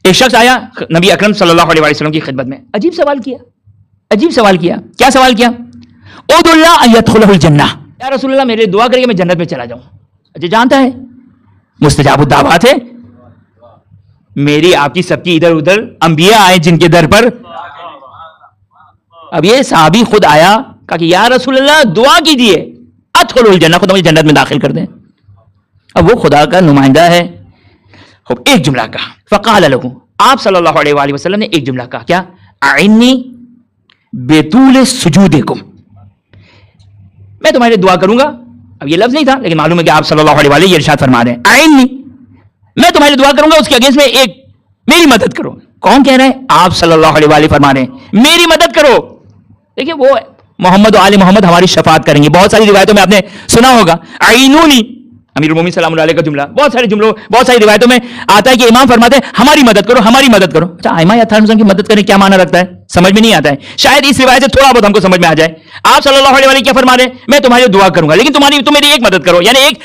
ایک شخص آیا نبی اکرم صلی اللہ علیہ وسلم کی خدمت میں، عجیب سوال کیا. کیا سوال کیا؟ ادعو اللہ ان يدخلہ الجنہ، یا رسول اللہ میرے دعا کرے کہ میں جنت میں چلا جاؤں. اچھا جانتا ہے مستجاب الدعوات ہے، میری آپ کی سب کی ادھر ادھر انبیاء آئے جن کے در پر. اب یہ صحابی خود آیا کہا کہ یا رسول اللہ دعا کیجیے ادخلوا الجنہ، خدا مجھے جنت میں داخل کر دیں. اب وہ خدا کا نمائندہ ہے. ایک جملہ کہا، فقال له، آپ صلی اللہ علیہ وآلہ وسلم نے ایک جملہ کہا، کیا؟ اعنی بطول سجودکم، میں تمہارے دعا کروں گا. اب یہ لفظ نہیں تھا لیکن معلوم ہے کہ آپ صلی اللہ علیہ وآلہ یہ ارشاد فرما رہے ہیں، اعنی میں تمہارے دعا کروں گا، اس کے اگینسٹ میں ایک میری مدد کرو. کون کہہ رہے ہیں؟ آپ صلی اللہ علیہ وآلہ فرما رہے ہیں میری مدد کرو. دیکھیے وہ محمد و آل محمد ہماری شفاعت کریں گے. بہت ساری روایتوں میں آپ نے سنا ہوگا اعینونی، امیر المومنین سلام اللہ علیہ کا جملہ. بہت ساری روایتوں میں آتا ہے کہ امام فرماتے ہیں ہماری مدد کرو، ہماری مدد کرو. اچھا ائمہ اطہار کی مدد کرنے کیا معنی رکھتا ہے؟ سمجھ میں نہیں آتا ہے. شاید اس روایت سے تھوڑا بہت ہم کو سمجھ میں آ جائے. آپ صلی اللہ علیہ وسلم کیا فرما رہے ہیں؟ میں تمہاری دعا کروں گا لیکن تم میری ایک مدد کرو. یعنی ایک،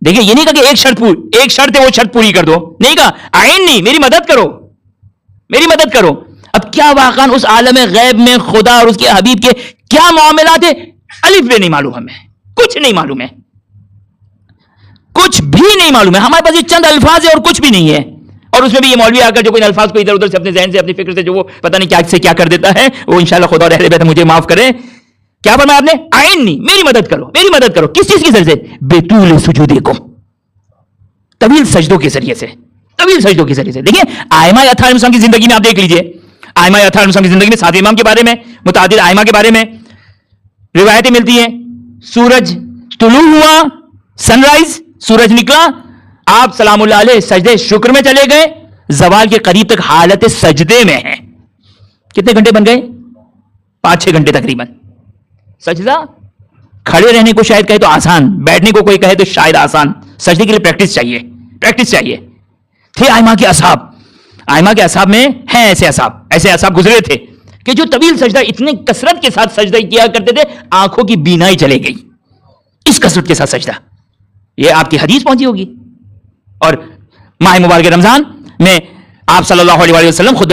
دیکھیے یہ نہیں کہا کہ ایک شرط ہے وہ شرط پوری کر دو، نہیں کہا اعنی میری مدد کرو، میری مدد کرو. اب کیا واقعا اس عالم غیب میں خدا اور اس کے حبیب کے کیا معاملات ہیں؟ الف بے نہیں معلوم، ہمیں کچھ نہیں معلوم ہے، کچھ بھی نہیں معلوم ہے. ہمارے پاس یہ چند الفاظ ہے اور کچھ بھی نہیں ہے. اور اس میں بھی یہ مولوی آ کر جو کوئی الفاظ کو ادھر ادھر سے اپنے ذہن سے اپنی فکر سے جو وہ پتہ نہیں کیا سے کیا کر دیتا ہے، وہ انشاءاللہ خدا اور اہل بیت مجھے معاف کرے. کیا فرمایا آپ نے؟ اعنی میری مدد کرو، میری مدد کرو. کس چیز کی ذریعے سے؟ بطول سجودکم، طویل سجدوں کے ذریعے سے، طویل سجدوں کے ذریعے سے. دیکھیں ائمہ اطہار کی زندگی میں آپ دیکھ لیجئے، ائمہ اطہار کی زندگی میں سات امام کے بارے میں، متعدد ائمہ کے بارے میں روایتیں ملتی ہیں. سورج طلوع ہوا، سن رائز، سورج نکلا، آپ سلام اللہ علیہ سجدے شکر میں چلے گئے، زوال کے قریب تک حالت سجدے میں ہیں. کتنے گھنٹے بن گئے؟ 5-6 گھنٹے تقریباً. سجدہ کھڑے رہنے کو شاید کہے تو آسان، بیٹھنے کو کوئی کہے تو شاید آسان. سجدے کے لیے پریکٹس چاہیے، پریکٹس چاہیے. تھے ائمہ کے اصحاب، ائمہ کے اصحاب میں ہیں ایسے اصحاب گزرے تھے کہ جو طویل سجدہ اتنے کثرت کے ساتھ سجدہ کیا کرتے تھے آنکھوں کی بینائی چلے گئی اس کثرت کے ساتھ سجدہ. یہ آپ کی حدیث پہنچی ہوگی. اور ماہ مبارک رمضان میں آپ صلی اللہ علیہ وسلم خود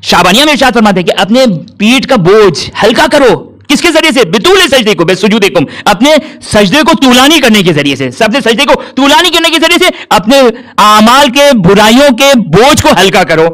شعبانیہ میں ارشاد فرماتے ہیں کہ اپنے پیٹھ کا بوجھ ہلکا کرو. کس کے ذریعے سے؟ بطول سجدے کو، بے سجودکم، اپنے سجدے کو طولانی کرنے کے ذریعے سے، سب سے سجدے کو طولانی کرنے کے ذریعے سے اپنے اعمال کے برائیوں کے بوجھ کو ہلکا کرو.